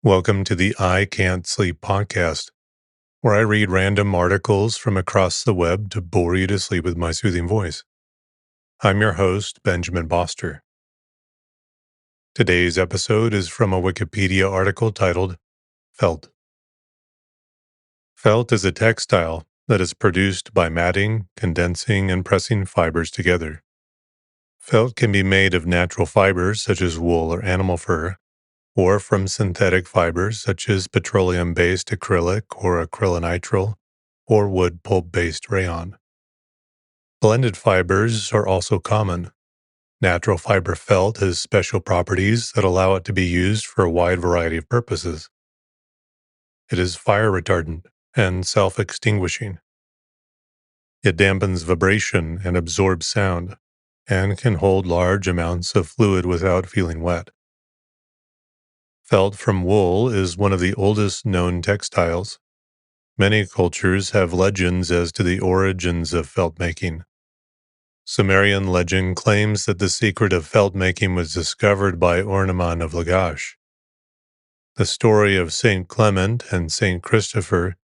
Welcome to the I Can't Sleep podcast, where I read random articles from across the web to bore you to sleep with my soothing voice. I'm your host, Benjamin Boster. Today's episode is from a Wikipedia article titled Felt. Felt is a textile that is produced by matting, condensing, and pressing fibers together. Felt can be made of natural fibers such as wool or animal fur, or from synthetic fibers such as petroleum-based acrylic or acrylonitrile, or wood pulp-based rayon. Blended fibers are also common. Natural fiber felt has special properties that allow it to be used for a wide variety of purposes. It is fire retardant and self-extinguishing. It dampens vibration and absorbs sound, and can hold large amounts of fluid without feeling wet. Felt from wool is one of the oldest known textiles. Many cultures have legends as to the origins of felt making. Sumerian legend claims that the secret of felt making was discovered by Ornaman of Lagash. The story of Saint Clement and Saint Christopher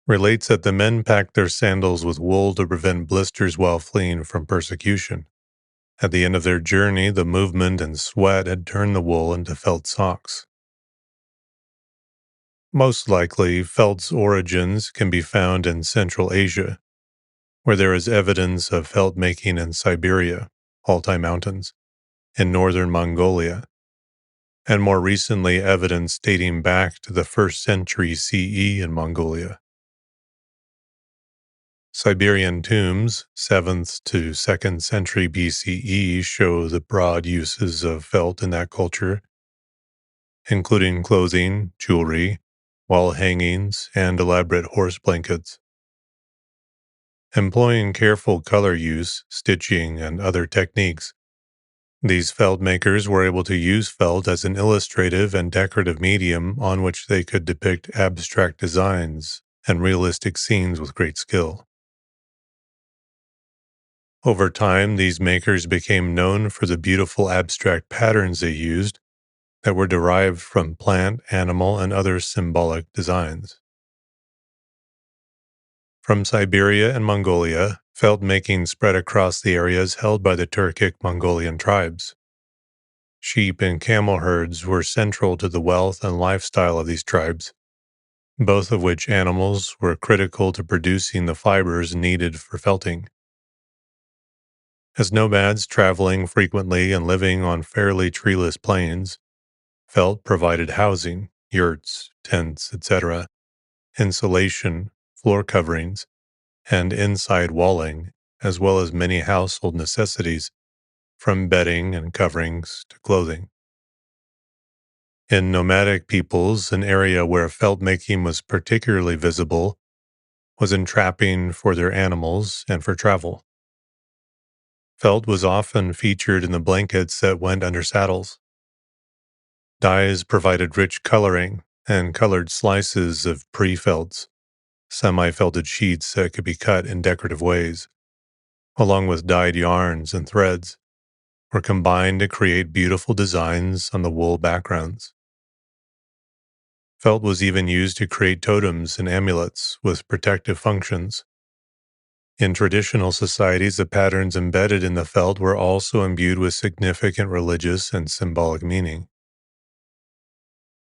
relates that the men packed their sandals with wool to prevent blisters while fleeing from persecution. At the end of their journey, the movement and sweat had turned the wool into felt socks. Most likely, felt's origins can be found in Central Asia, where there is evidence of felt making in Siberia, Altai Mountains, in northern Mongolia, and more recently evidence dating back to the 1st century CE in Mongolia. Siberian tombs, 7th to 2nd century BCE, show the broad uses of felt in that culture, including clothing, jewelry, wall hangings, and elaborate horse blankets. Employing careful color use, stitching, and other techniques, these felt makers were able to use felt as an illustrative and decorative medium on which they could depict abstract designs and realistic scenes with great skill. Over time, these makers became known for the beautiful abstract patterns they used that were derived from plant, animal, and other symbolic designs. From Siberia and Mongolia, felt making spread across the areas held by the Turkic Mongolian tribes. Sheep and camel herds were central to the wealth and lifestyle of these tribes, both of which animals were critical to producing the fibers needed for felting. As nomads traveling frequently and living on fairly treeless plains, felt provided housing, yurts, tents, etc., insulation, floor coverings, and inside walling, as well as many household necessities, from bedding and coverings to clothing. In nomadic peoples, an area where felt making was particularly visible was in trapping for their animals and for travel. Felt was often featured in the blankets that went under saddles. Dyes provided rich coloring and colored slices of pre-felts, semi-felted sheets that could be cut in decorative ways, along with dyed yarns and threads, were combined to create beautiful designs on the wool backgrounds. Felt was even used to create totems and amulets with protective functions. In traditional societies, the patterns embedded in the felt were also imbued with significant religious and symbolic meaning.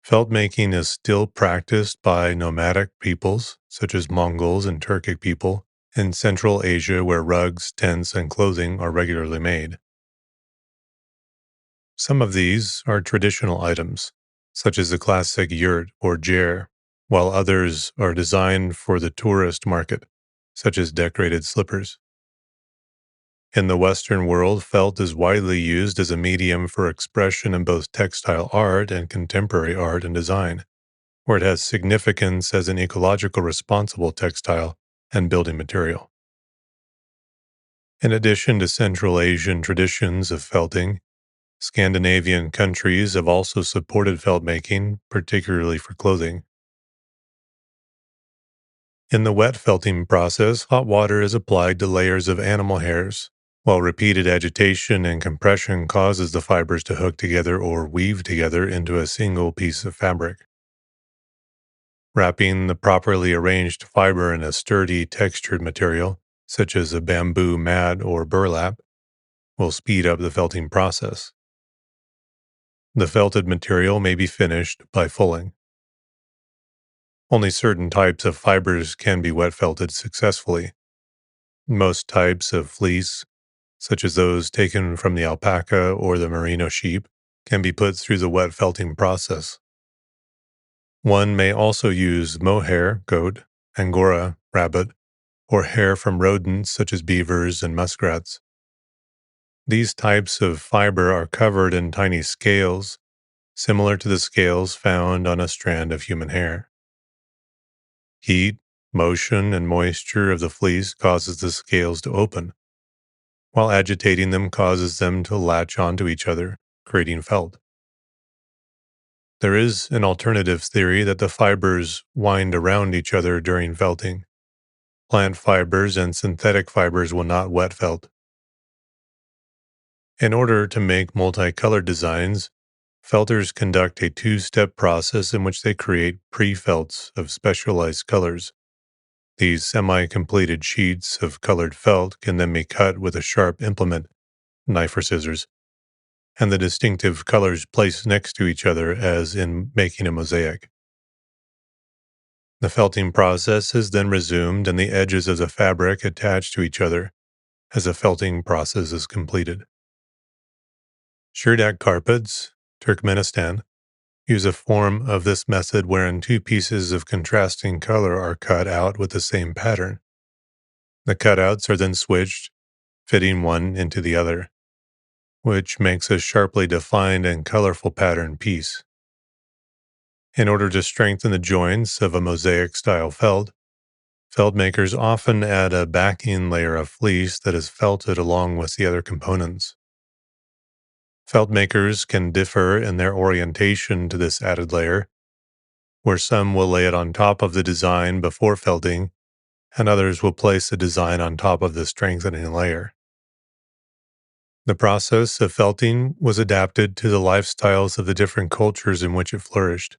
Felt making is still practiced by nomadic peoples, such as Mongols and Turkic people, in Central Asia where rugs, tents, and clothing are regularly made. Some of these are traditional items, such as the classic yurt or jer, while others are designed for the tourist market, such as decorated slippers. In the Western world, felt is widely used as a medium for expression in both textile art and contemporary art and design, where it has significance as an ecological responsible textile and building material. In addition to Central Asian traditions of felting, Scandinavian countries have also supported felt making, particularly for clothing. In the wet felting process, hot water is applied to layers of animal hairs, while repeated agitation and compression causes the fibers to hook together or weave together into a single piece of fabric. Wrapping the properly arranged fiber in a sturdy, textured material, such as a bamboo mat or burlap, will speed up the felting process. The felted material may be finished by fulling. Only certain types of fibers can be wet felted successfully. Most types of fleece, such as those taken from the alpaca or the merino sheep, can be put through the wet felting process. One may also use mohair, goat, angora, rabbit, or hair from rodents such as beavers and muskrats. These types of fiber are covered in tiny scales, similar to the scales found on a strand of human hair. Heat, motion, and moisture of the fleece causes the scales to open, while agitating them causes them to latch onto each other, creating felt. There is an alternative theory that the fibers wind around each other during felting. Plant fibers and synthetic fibers will not wet felt. In order to make multicolored designs, felters conduct a two-step process in which they create pre-felts of specialized colors. These semi-completed sheets of colored felt can then be cut with a sharp implement, knife or scissors, and the distinctive colors placed next to each other as in making a mosaic. The felting process is then resumed and the edges of the fabric attached to each other as the felting process is completed. Shirdak carpets, Turkmenistan, use a form of this method wherein two pieces of contrasting color are cut out with the same pattern. The cutouts are then switched, fitting one into the other, which makes a sharply defined and colorful pattern piece. In order to strengthen the joints of a mosaic-style felt, felt makers often add a backing layer of fleece that is felted along with the other components. Felt makers can differ in their orientation to this added layer, where some will lay it on top of the design before felting, and others will place the design on top of the strengthening layer. The process of felting was adapted to the lifestyles of the different cultures in which it flourished.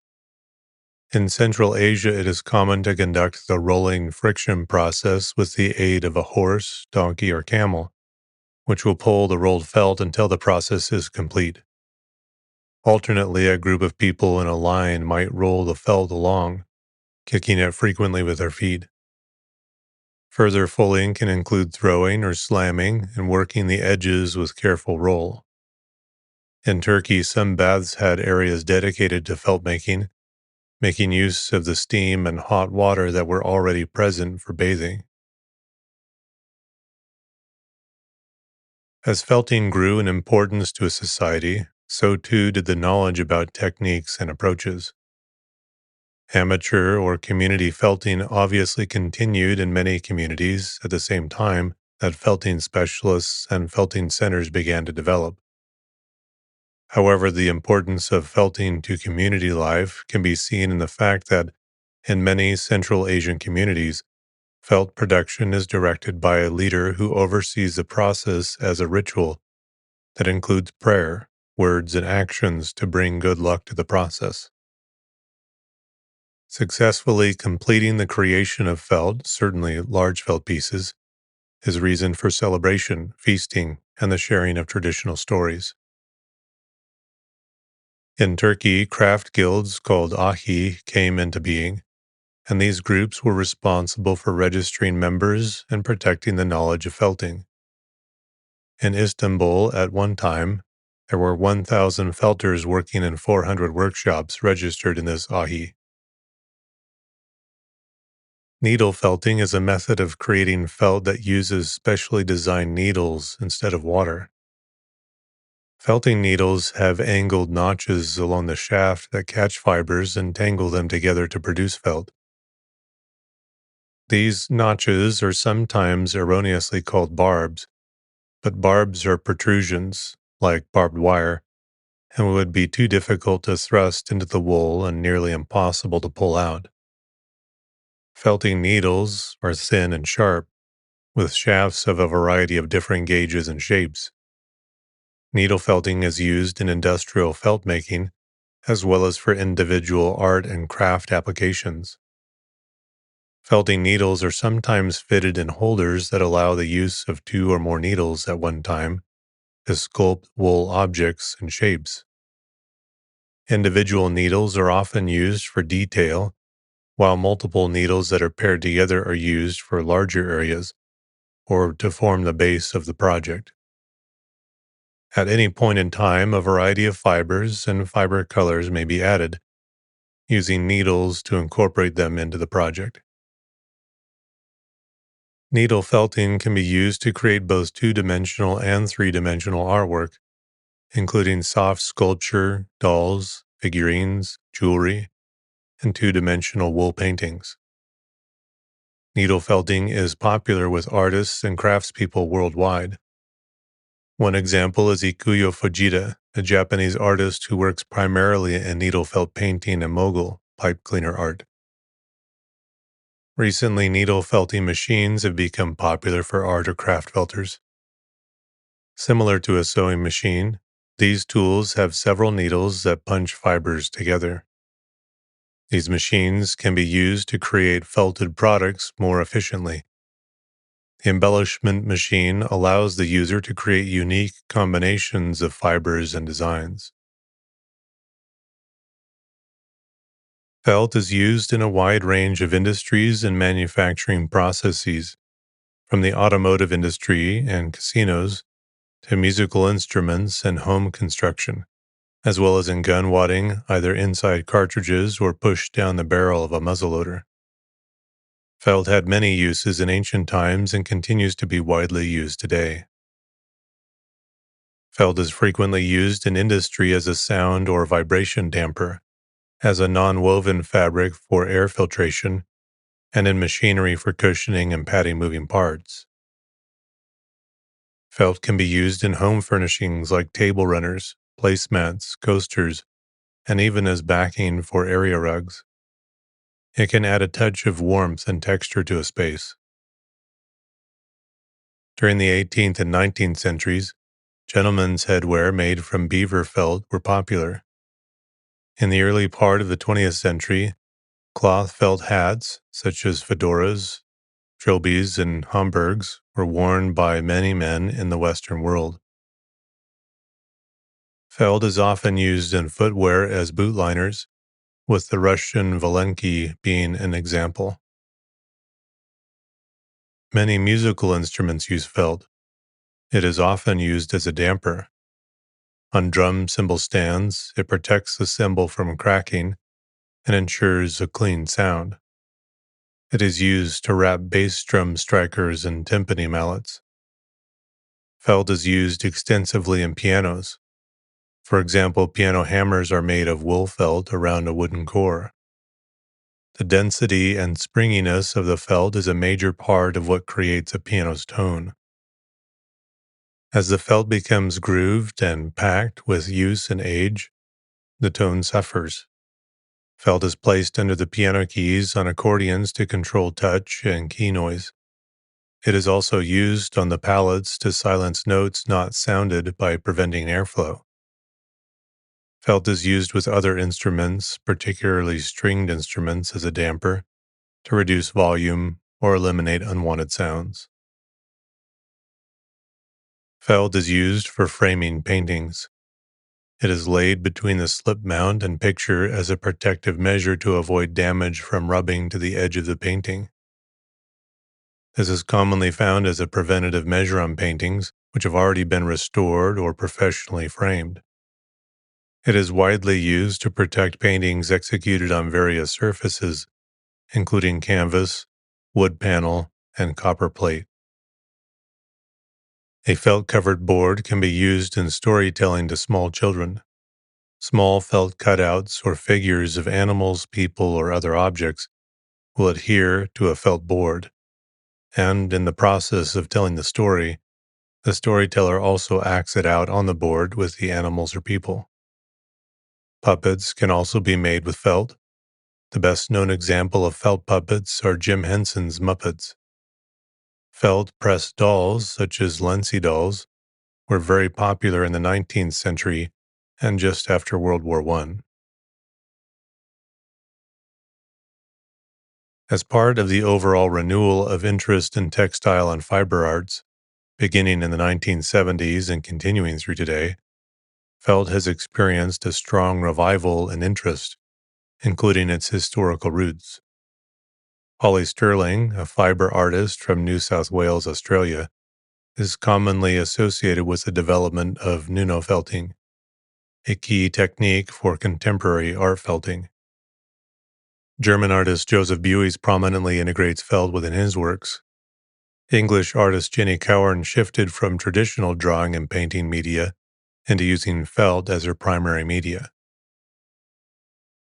In Central Asia, it is common to conduct the rolling friction process with the aid of a horse, donkey, or camel, which will pull the rolled felt until the process is complete. Alternately, a group of people in a line might roll the felt along, kicking it frequently with their feet. Further fulling can include throwing or slamming and working the edges with careful roll. In Turkey, some baths had areas dedicated to felt making use of the steam and hot water that were already present for bathing. As felting grew in importance to a society, so too did the knowledge about techniques and approaches. Amateur or community felting obviously continued in many communities at the same time that felting specialists and felting centers began to develop. However, the importance of felting to community life can be seen in the fact that in many Central Asian communities, felt production is directed by a leader who oversees the process as a ritual that includes prayer, words, and actions to bring good luck to the process. Successfully completing the creation of felt, certainly large felt pieces, is reason for celebration, feasting, and the sharing of traditional stories. In Turkey, craft guilds called ahi came into being, and these groups were responsible for registering members and protecting the knowledge of felting. In Istanbul, at one time, there were 1,000 felters working in 400 workshops registered in this ahi. Needle felting is a method of creating felt that uses specially designed needles instead of water. Felting needles have angled notches along the shaft that catch fibers and tangle them together to produce felt. These notches are sometimes erroneously called barbs, but barbs are protrusions, like barbed wire, and would be too difficult to thrust into the wool and nearly impossible to pull out. Felting needles are thin and sharp, with shafts of a variety of different gauges and shapes. Needle felting is used in industrial felt making, as well as for individual art and craft applications. Felting needles are sometimes fitted in holders that allow the use of two or more needles at one time to sculpt wool objects and shapes. Individual needles are often used for detail, while multiple needles that are paired together are used for larger areas or to form the base of the project. At any point in time, a variety of fibers and fiber colors may be added, using needles to incorporate them into the project. Needle felting can be used to create both two-dimensional and three-dimensional artwork, including soft sculpture, dolls, figurines, jewelry, and two-dimensional wool paintings. Needle felting is popular with artists and craftspeople worldwide. One example is Ikuyo Fujita, a Japanese artist who works primarily in needle felt painting and mogul pipe cleaner art. Recently, needle felting machines have become popular for art or craft felters. Similar to a sewing machine, these tools have several needles that punch fibers together. These machines can be used to create felted products more efficiently. The embellishment machine allows the user to create unique combinations of fibers and designs. Felt is used in a wide range of industries and manufacturing processes, from the automotive industry and casinos to musical instruments and home construction, as well as in gun wadding, either inside cartridges or pushed down the barrel of a muzzleloader. Felt had many uses in ancient times and continues to be widely used today. Felt is frequently used in industry as a sound or vibration damper, as a non-woven fabric for air filtration, and in machinery for cushioning and padding moving parts. Felt can be used in home furnishings like table runners, placemats, coasters, and even as backing for area rugs. It can add a touch of warmth and texture to a space. During the 18th and 19th centuries, gentlemen's headwear made from beaver felt were popular. In the early part of the 20th century, cloth felt hats, such as fedoras, trilbies, and Homburgs, were worn by many men in the Western world. Felt is often used in footwear as boot liners, with the Russian Valenki being an example. Many musical instruments use felt. It is often used as a damper. On drum cymbal stands, it protects the cymbal from cracking and ensures a clean sound. It is used to wrap bass drum strikers and timpani mallets. Felt is used extensively in pianos. For example, piano hammers are made of wool felt around a wooden core. The density and springiness of the felt is a major part of what creates a piano's tone. As the felt becomes grooved and packed with use and age, the tone suffers. Felt is placed under the piano keys on accordions to control touch and key noise. It is also used on the palettes to silence notes not sounded by preventing airflow. Felt is used with other instruments, particularly stringed instruments, as a damper to reduce volume or eliminate unwanted sounds. Felt is used for framing paintings. It is laid between the slip mount and picture as a protective measure to avoid damage from rubbing to the edge of the painting. This is commonly found as a preventative measure on paintings which have already been restored or professionally framed. It is widely used to protect paintings executed on various surfaces, including canvas, wood panel, and copper plate. A felt-covered board can be used in storytelling to small children. Small felt cutouts or figures of animals, people, or other objects will adhere to a felt board, and in the process of telling the storyteller also acts it out on the board with the animals or people. Puppets can also be made with felt. The best-known example of felt puppets are Jim Henson's Muppets. Felt-pressed dolls, such as Lency dolls, were very popular in the 19th century and just after World War I. As part of the overall renewal of interest in textile and fiber arts, beginning in the 1970s and continuing through today, felt has experienced a strong revival in interest, including its historical roots. Polly Stirling, a fiber artist from New South Wales, Australia, is commonly associated with the development of Nuno felting, a key technique for contemporary art felting. German artist Joseph Beuys prominently integrates felt within his works. English artist Jenny Cowan shifted from traditional drawing and painting media into using felt as her primary media.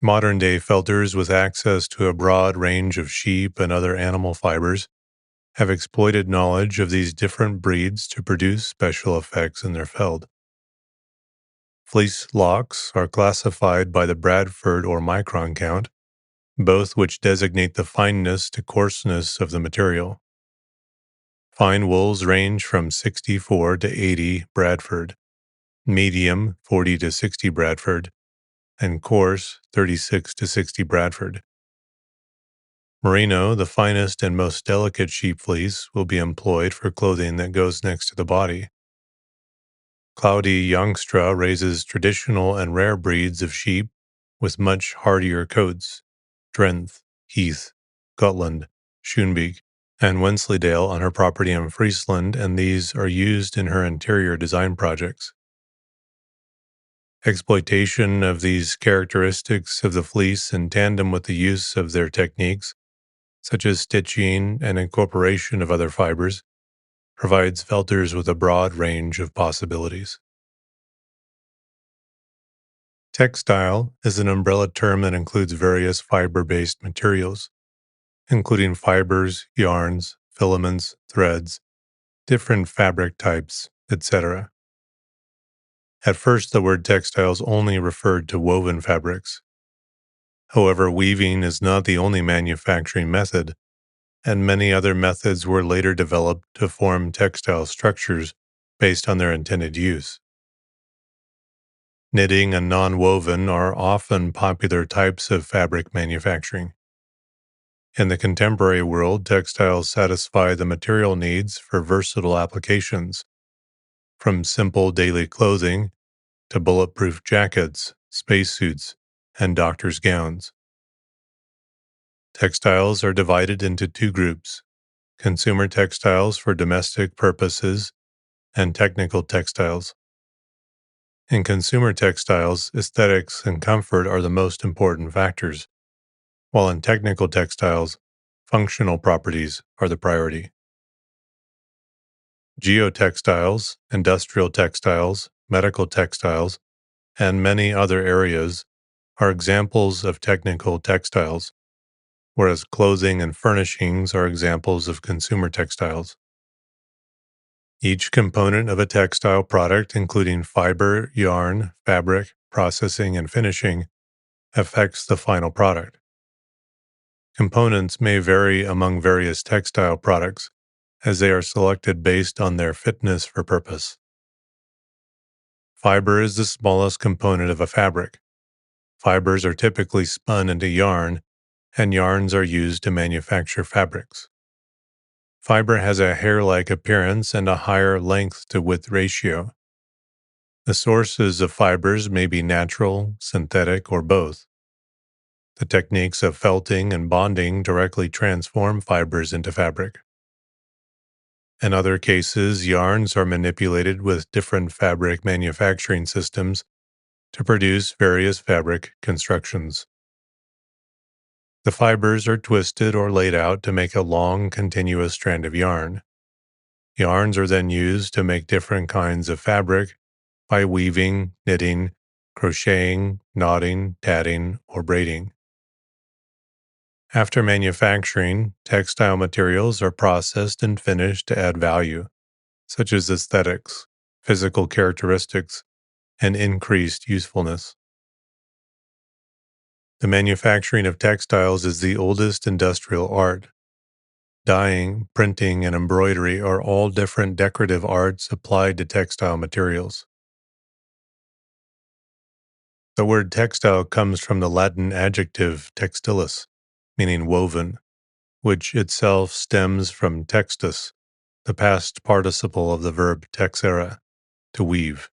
Modern-day felters with access to a broad range of sheep and other animal fibers have exploited knowledge of these different breeds to produce special effects in their felt. Fleece locks are classified by the Bradford or micron count, both which designate the fineness to coarseness of the material. Fine wools range from 64 to 80 Bradford, medium 40 to 60 Bradford, and coarse 36 to 60 Bradford. Merino, the finest and most delicate sheep fleece, will be employed for clothing that goes next to the body. Cloudy Youngstra raises traditional and rare breeds of sheep with much hardier coats, Drenthe, Heath, Gotland, Schoonbeek, and Wensleydale on her property in Friesland, and these are used in her interior design projects. Exploitation of these characteristics of the fleece in tandem with the use of their techniques, such as stitching and incorporation of other fibers, provides felters with a broad range of possibilities. Textile is an umbrella term that includes various fiber-based materials, including fibers, yarns, filaments, threads, different fabric types, etc. At first, the word textiles only referred to woven fabrics. However, weaving is not the only manufacturing method, and many other methods were later developed to form textile structures based on their intended use. Knitting and non-woven are often popular types of fabric manufacturing. In the contemporary world, textiles satisfy the material needs for versatile applications, from simple daily clothing to bulletproof jackets, spacesuits, and doctors' gowns. Textiles are divided into two groups: consumer textiles for domestic purposes and technical textiles. In consumer textiles, aesthetics and comfort are the most important factors, while in technical textiles, functional properties are the priority. Geotextiles, industrial textiles, medical textiles, and many other areas are examples of technical textiles, whereas clothing and furnishings are examples of consumer textiles. Each component of a textile product, including fiber, yarn, fabric, processing, and finishing, affects the final product. Components may vary among various textile products, as they are selected based on their fitness for purpose. Fiber is the smallest component of a fabric. Fibers are typically spun into yarn, and yarns are used to manufacture fabrics. Fiber has a hair-like appearance and a higher length-to-width ratio. The sources of fibers may be natural, synthetic, or both. The techniques of felting and bonding directly transform fibers into fabric. In other cases, yarns are manipulated with different fabric manufacturing systems to produce various fabric constructions. The fibers are twisted or laid out to make a long, continuous strand of yarn. Yarns are then used to make different kinds of fabric by weaving, knitting, crocheting, knotting, tatting, or braiding. After manufacturing, textile materials are processed and finished to add value, such as aesthetics, physical characteristics, and increased usefulness. The manufacturing of textiles is the oldest industrial art. Dyeing, printing, and embroidery are all different decorative arts applied to textile materials. The word textile comes from the Latin adjective textilis, meaning woven, which itself stems from textus, the past participle of the verb texere, to weave.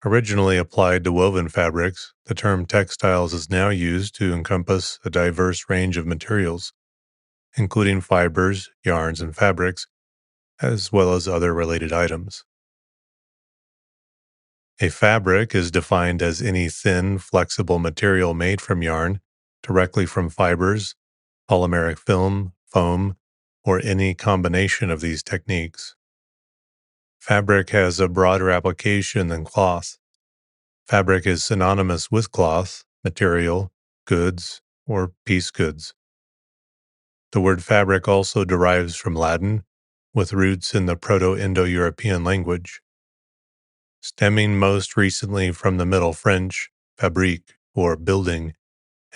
Originally applied to woven fabrics, the term textiles is now used to encompass a diverse range of materials, including fibers, yarns, and fabrics, as well as other related items. A fabric is defined as any thin, flexible material made from yarn, directly from fibers, polymeric film, foam, or any combination of these techniques. Fabric has a broader application than cloth. Fabric is synonymous with cloth, material, goods, or piece goods. The word fabric also derives from Latin, with roots in the Proto-Indo-European language, stemming most recently from the Middle French fabrique, or building,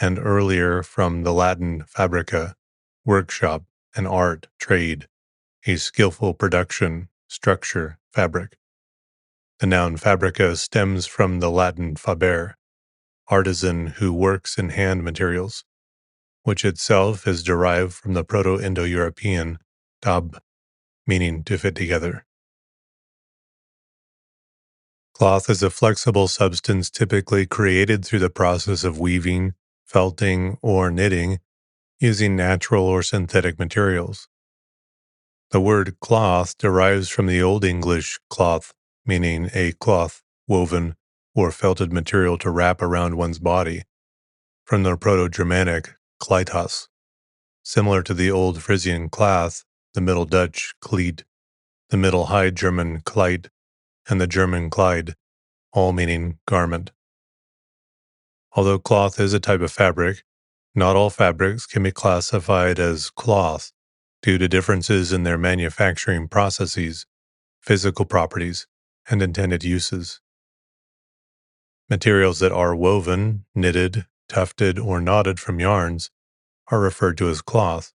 and earlier from the Latin fabrica, workshop, and art, trade, a skillful production, structure, fabric. The noun fabrica stems from the Latin faber, artisan who works in hand materials, which itself is derived from the Proto-Indo-European dab, meaning to fit together. Cloth is a flexible substance typically created through the process of weaving, felting, or knitting using natural or synthetic materials. The word cloth derives from the Old English cloth, meaning a cloth, woven, or felted material to wrap around one's body, from the Proto-Germanic kleitas, similar to the Old Frisian klath, the Middle Dutch kleed, the Middle High German kleid, and the German kleid, all meaning garment. Although cloth is a type of fabric, not all fabrics can be classified as cloth due to differences in their manufacturing processes, physical properties, and intended uses. Materials that are woven, knitted, tufted, or knotted from yarns are referred to as cloth,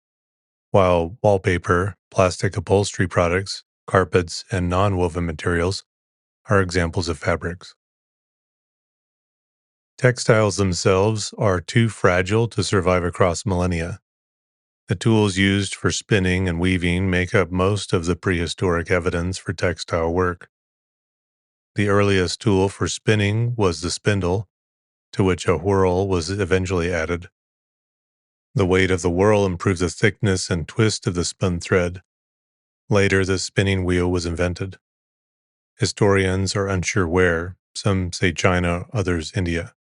while wallpaper, plastic upholstery products, carpets, and non-woven materials are examples of fabrics. Textiles themselves are too fragile to survive across millennia. The tools used for spinning and weaving make up most of the prehistoric evidence for textile work. The earliest tool for spinning was the spindle, to which a whorl was eventually added. The weight of the whorl improved the thickness and twist of the spun thread. Later, the spinning wheel was invented. Historians are unsure where, some say China, others India.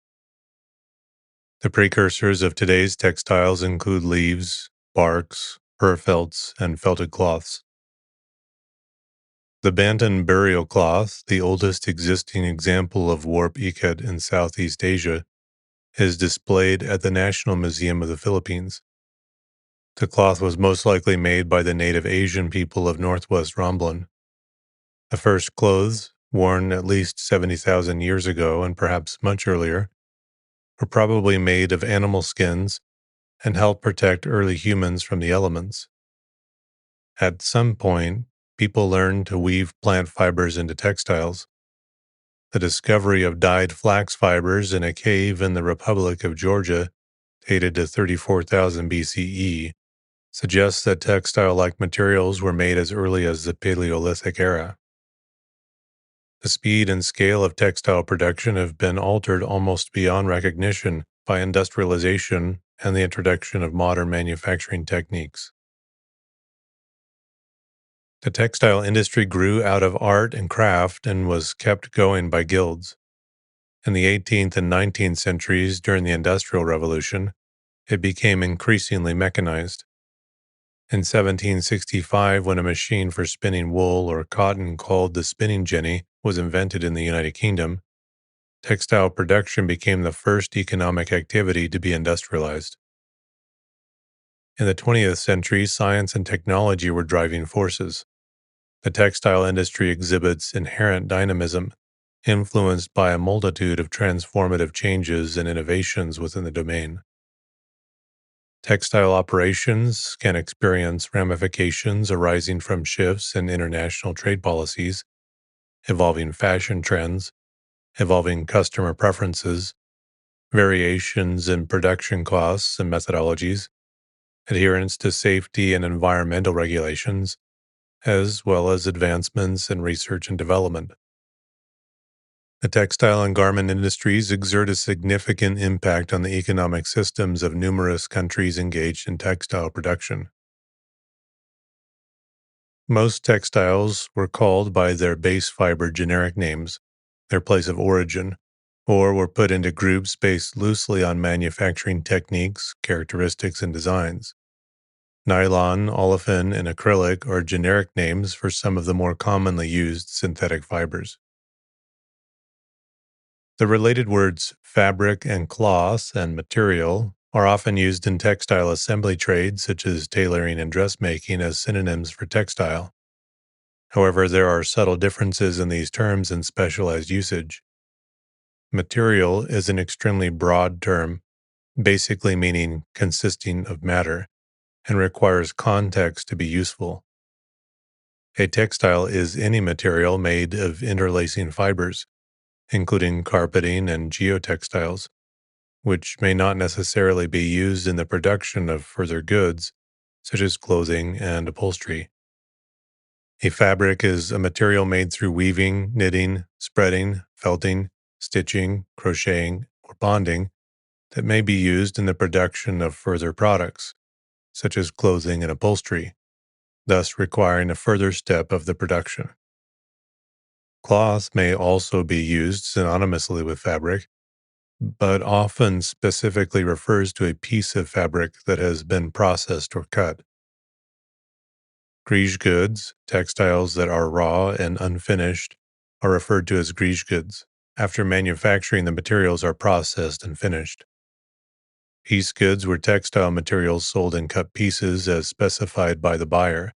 The precursors of today's textiles include leaves, barks, fur felts, and felted cloths. The Banten burial cloth, the oldest existing example of warp ikat in Southeast Asia, is displayed at the National Museum of the Philippines. The cloth was most likely made by the native Asian people of northwest Romblon. The first clothes, worn at least 70,000 years ago and perhaps much earlier, were probably made of animal skins and helped protect early humans from the elements. At some point, people learned to weave plant fibers into textiles. The discovery of dyed flax fibers in a cave in the Republic of Georgia, dated to 34,000 BCE, suggests that textile-like materials were made as early as the Paleolithic era. The speed and scale of textile production have been altered almost beyond recognition by industrialization and the introduction of modern manufacturing techniques. The textile industry grew out of art and craft and was kept going by guilds. In the 18th and 19th centuries, during the Industrial Revolution, it became increasingly mechanized. In 1765, when a machine for spinning wool or cotton called the spinning jenny was invented in the United Kingdom, textile production became the first economic activity to be industrialized. In the 20th century, science and technology were driving forces. The textile industry exhibits inherent dynamism, influenced by a multitude of transformative changes and innovations within the domain. Textile operations can experience ramifications arising from shifts in international trade policies, evolving fashion trends, evolving customer preferences, variations in production costs and methodologies, adherence to safety and environmental regulations, as well as advancements in research and development. The textile and garment industries exert a significant impact on the economic systems of numerous countries engaged in textile production. Most textiles were called by their base fiber generic names, their place of origin, or were put into groups based loosely on manufacturing techniques, characteristics, and designs. Nylon, olefin, and acrylic are generic names for some of the more commonly used synthetic fibers. The related words fabric and cloth and material are often used in textile assembly trades such as tailoring and dressmaking as synonyms for textile. However, there are subtle differences in these terms and specialized usage. Material is an extremely broad term, basically meaning consisting of matter, and requires context to be useful. A textile is any material made of interlacing fibers, including carpeting and geotextiles, which may not necessarily be used in the production of further goods, such as clothing and upholstery. A fabric is a material made through weaving, knitting, spreading, felting, stitching, crocheting, or bonding that may be used in the production of further products, such as clothing and upholstery, thus requiring a further step of the production. Cloth may also be used synonymously with fabric, but often specifically refers to a piece of fabric that has been processed or cut. Grige goods, textiles that are raw and unfinished, are referred to as grige goods. After manufacturing, the materials are processed and finished. Piece goods were textile materials sold in cut pieces as specified by the buyer.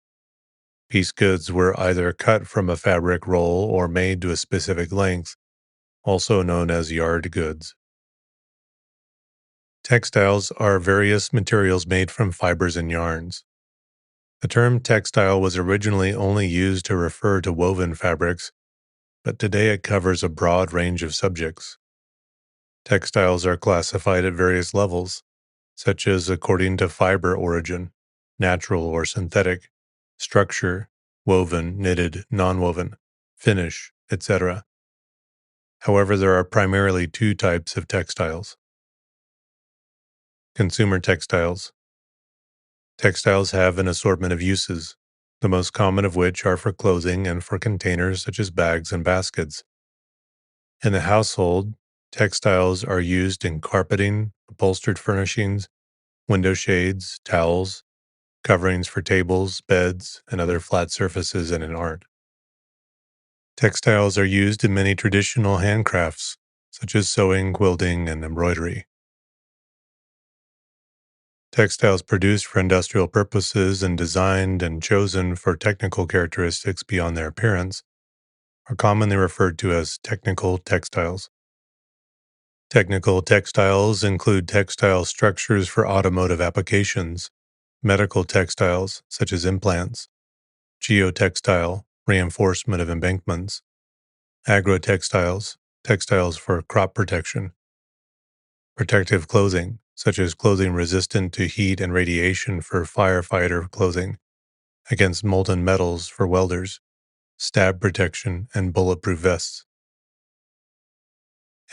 Piece goods were either cut from a fabric roll or made to a specific length, also known as yard goods. Textiles are various materials made from fibers and yarns. The term textile was originally only used to refer to woven fabrics, but today it covers a broad range of subjects. Textiles are classified at various levels, such as according to fiber origin, natural or synthetic, structure, woven, knitted, non-woven, finish, etc. However, there are primarily two types of textiles. Consumer textiles. Textiles have an assortment of uses, the most common of which are for clothing and for containers such as bags and baskets. In the household, textiles are used in carpeting, upholstered furnishings, window shades, towels, coverings for tables, beds, and other flat surfaces, and in art. Textiles are used in many traditional handcrafts, such as sewing, quilting, and embroidery. Textiles produced for industrial purposes and designed and chosen for technical characteristics beyond their appearance are commonly referred to as technical textiles. Technical textiles include textile structures for automotive applications, medical textiles such as implants, geotextile, reinforcement of embankments, agrotextiles, textiles for crop protection, protective clothing, such as clothing resistant to heat and radiation for firefighter clothing, against molten metals for welders, stab protection, and bulletproof vests.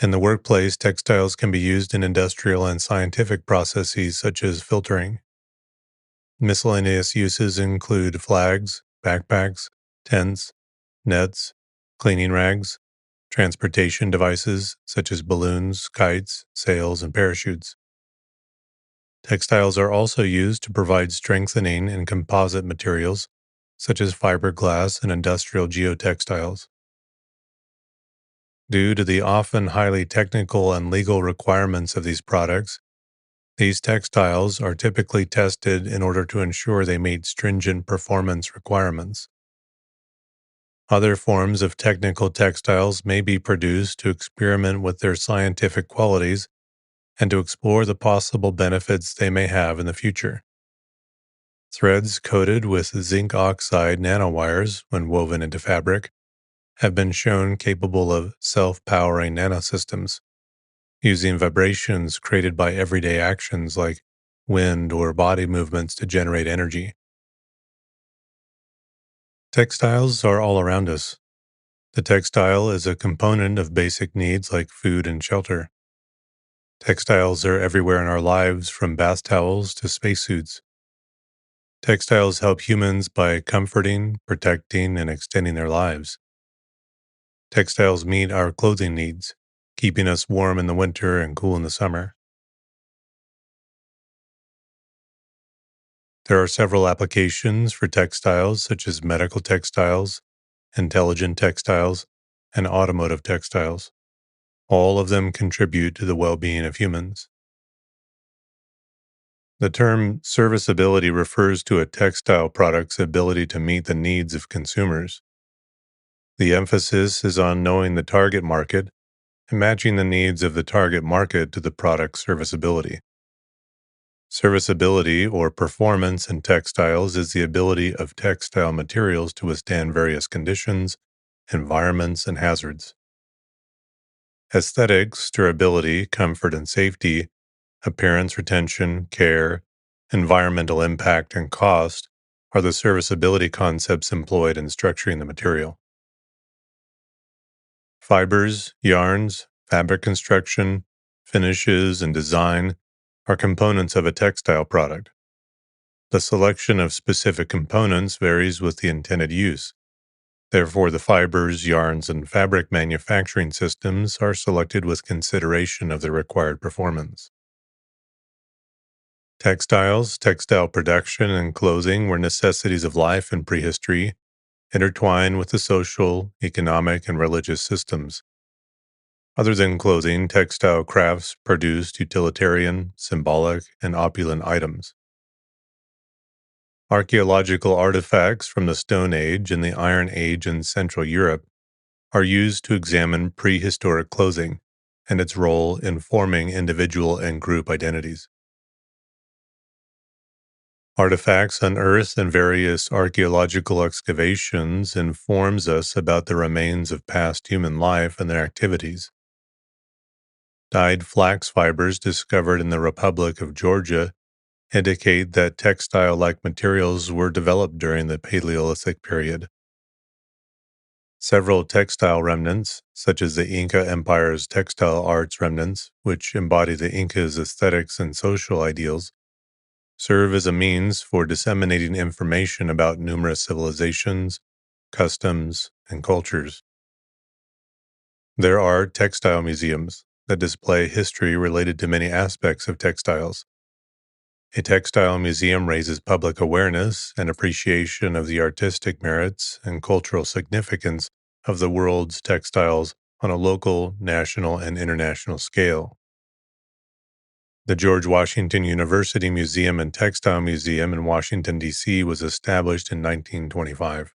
In the workplace, textiles can be used in industrial and scientific processes such as filtering. Miscellaneous uses include flags, backpacks, tents, nets, cleaning rags, transportation devices such as balloons, kites, sails, and parachutes. Textiles are also used to provide strengthening in composite materials such as fiberglass and industrial geotextiles. Due to the often highly technical and legal requirements of these products, these textiles are typically tested in order to ensure they meet stringent performance requirements. Other forms of technical textiles may be produced to experiment with their scientific qualities and to explore the possible benefits they may have in the future. Threads coated with zinc oxide nanowires, when woven into fabric, have been shown capable of self-powering nanosystems, using vibrations created by everyday actions like wind, or body movements to generate energy. Textiles are all around us. The textile is a component of basic needs like food and shelter. Textiles are everywhere in our lives, from bath towels to spacesuits. Textiles help humans by comforting, protecting, and extending their lives. Textiles meet our clothing needs, keeping us warm in the winter and cool in the summer. There are several applications for textiles, such as medical textiles, intelligent textiles, and automotive textiles. All of them contribute to the well being of humans. The term serviceability refers to a textile product's ability to meet the needs of consumers. The emphasis is on knowing the target market and matching the needs of the target market to the product's serviceability. Serviceability or performance in textiles is the ability of textile materials to withstand various conditions, environments, and hazards. Aesthetics, durability, comfort, and safety, appearance, retention, care, environmental impact, and cost are the serviceability concepts employed in structuring the material. Fibers, yarns, fabric construction, finishes, and design are components of a textile product. The selection of specific components varies with the intended use. Therefore, the fibers, yarns, and fabric manufacturing systems are selected with consideration of the required performance. Textiles, textile production, and clothing were necessities of life in prehistory, intertwined with the social, economic, and religious systems. Other than clothing, textile crafts produced utilitarian, symbolic, and opulent items. Archaeological artifacts from the Stone Age and the Iron Age in Central Europe are used to examine prehistoric clothing and its role in forming individual and group identities. Artifacts unearthed in various archaeological excavations informs us about the remains of past human life and their activities. Dyed flax fibers discovered in the Republic of Georgia indicate that textile-like materials were developed during the Paleolithic period. Several textile remnants, such as the Inca Empire's textile arts remnants, which embody the Inca's aesthetics and social ideals, serve as a means for disseminating information about numerous civilizations, customs, and cultures. There are textile museums that display history related to many aspects of textiles. A textile museum raises public awareness and appreciation of the artistic merits and cultural significance of the world's textiles on a local, national, and international scale. The George Washington University Museum and Textile Museum in Washington, D.C. was established in 1925.